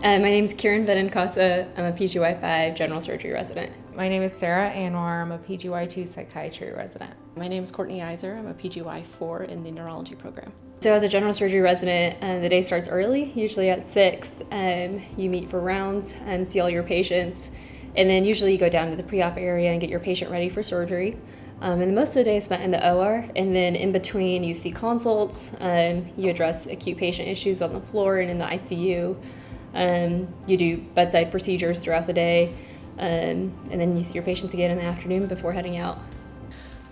My name is Kieran Benincasa. I'm a PGY5 general surgery resident. My name is Sarah Anwar. I'm a PGY2 psychiatry resident. My name is Courtney Iser. I'm a PGY4 in the neurology program. So as a general surgery resident, the day starts early, usually at 6. You meet for rounds and see all your patients. And then usually you go down to the pre-op area and get your patient ready for surgery. And most of the day is spent in the OR, and then in between you see consults, you address acute patient issues on the floor and in the ICU. You do bedside procedures throughout the day, and then you see your patients again in the afternoon before heading out.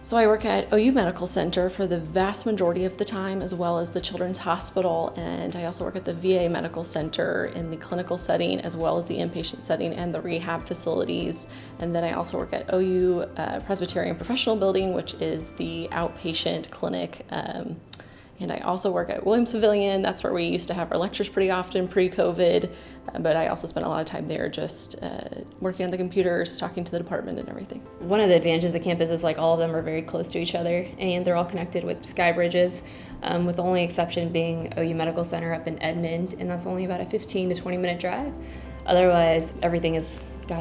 So I work at OU Medical Center for the vast majority of the time, as well as the Children's Hospital, and I also work at the VA Medical Center in the clinical setting, as well as the inpatient setting and the rehab facilities. And then I also work at OU Presbyterian Professional Building, which is the outpatient clinic. And I also work at Williams Pavilion. That's where we used to have our lectures pretty often pre-COVID, but I also spent a lot of time there just working on the computers, talking to the department and everything. One of the advantages of campus is all of them are very close to each other, and they're all connected with sky bridges, with the only exception being OU Medical Center up in Edmond, and that's only about a 15 to 20 minute drive. Otherwise, everything is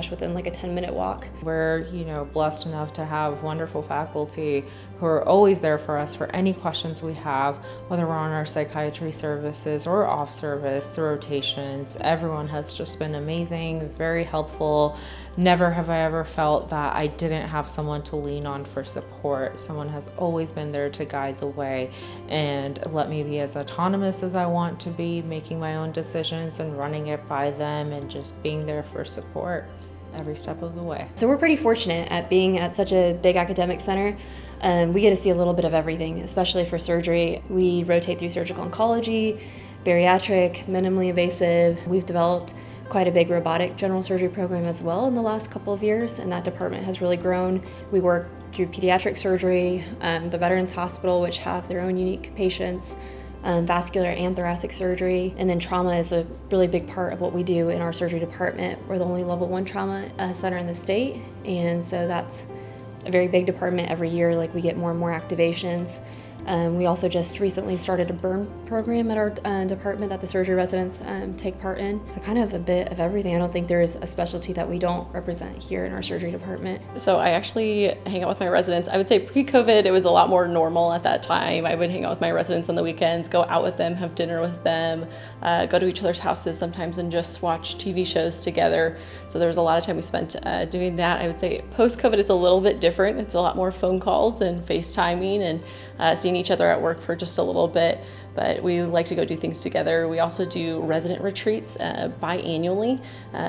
within a 10-minute walk. We're, blessed enough to have wonderful faculty who are always there for us for any questions we have, whether we're on our psychiatry services or off service, the rotations. Everyone has just been amazing, very helpful. Never have I ever felt that I didn't have someone to lean on for support. Someone has always been there to guide the way and let me be as autonomous as I want to be, making my own decisions and running it by them and just being there for support every step of the way. So we're pretty fortunate at being at such a big academic center. We get to see a little bit of everything, especially for surgery. We rotate through surgical oncology, bariatric, minimally invasive. We've developed quite a big robotic general surgery program as well in the last couple of years, and that department has really grown. We work through pediatric surgery, the Veterans Hospital, which have their own unique patients, vascular and thoracic surgery, and then trauma is a really big part of what we do in our surgery department. We're the only level 1 trauma center in the state, and so that's a very big department. Every year we get more and more activations. We also just recently started a burn program at our department that the surgery residents take part in. So kind of a bit of everything. I don't think there is a specialty that we don't represent here in our surgery department. So I actually hang out with my residents. I would say pre-COVID, it was a lot more normal at that time. I would hang out with my residents on the weekends, go out with them, have dinner with them, go to each other's houses sometimes and just watch TV shows together. So there was a lot of time we spent doing that. I would say post-COVID, it's a little bit different. It's a lot more phone calls and FaceTiming and seeing each other at work for just a little bit, but we like to go do things together. We also do resident retreats biannually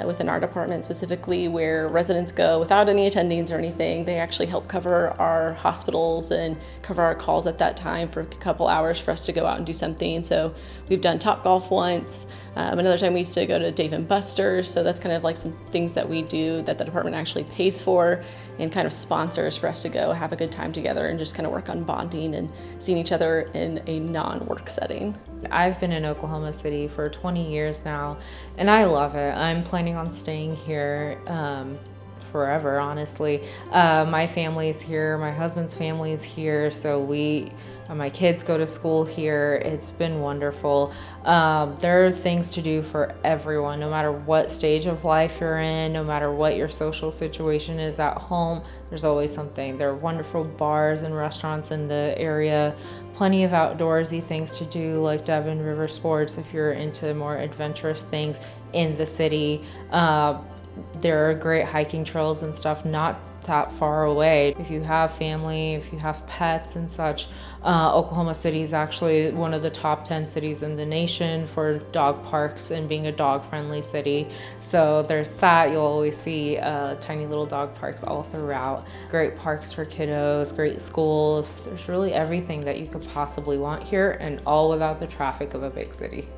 within our department specifically, where residents go without any attendings or anything. They actually help cover our hospitals and cover our calls at that time for a couple hours for us to go out and do something. So we've done Topgolf once. Another time we used to go to Dave & Buster's, so that's kind of some things that we do that the department actually pays for and kind of sponsors for us to go have a good time together and just kind of work on bonding and seeing each other in a non-work setting. I've been in Oklahoma City for 20 years now, and I love it. I'm planning on staying here forever, honestly. My family's here, my husband's family's here, so my kids go to school here. It's been wonderful. There are things to do for everyone, no matter what stage of life you're in, no matter what your social situation is at home, there's always something. There are wonderful bars and restaurants in the area, plenty of outdoorsy things to do like Devon River Sports if you're into more adventurous things in the city. There are great hiking trails and stuff not that far away. If you have family, if you have pets and such, Oklahoma City is actually one of the top 10 cities in the nation for dog parks and being a dog-friendly city. So there's that. You'll always see tiny little dog parks all throughout. Great parks for kiddos, great schools. There's really everything that you could possibly want here, and all without the traffic of a big city.